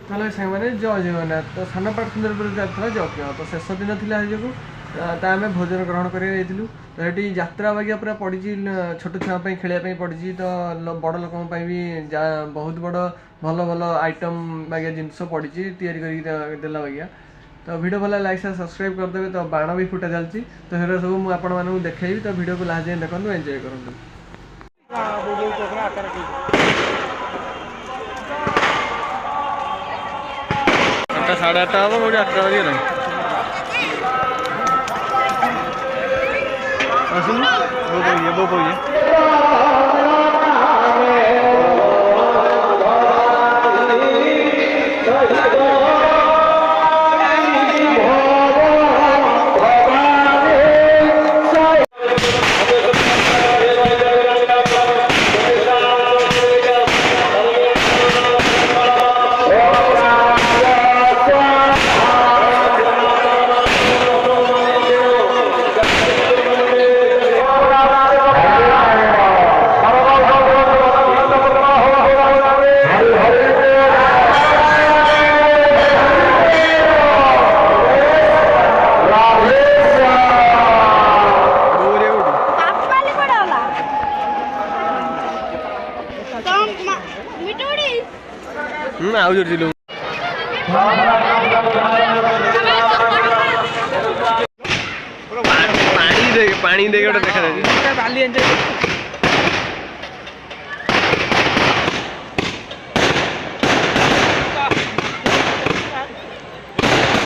Hello सांगने जय जगन्नाथ तो सानपाट सुंदरपुर चलता यज्ञ तो शेष दिन थी जो आम भोजन ग्रहण कर तो ये यात्रा बागिया पूरा पड़ी छोट छुआ खेलने पड़ी तो बड़ लोक भी बहुत बड़ भल भल आइटम बागिया जिनस पड़ी देला बागिया तो वीडियो भला लाइक से सब्सक्राइब करदे तो बाण भी फुटा चलती तो ये सब मुझे आपको देखी तो वीडियो को लास्ट जाए देखो एंजॉय करूँ। 8:30 हम गोटे 8टा बजे गला आसुन बो पहुँचे आउ जोर दिलु पानी दे गोटे देखा बाली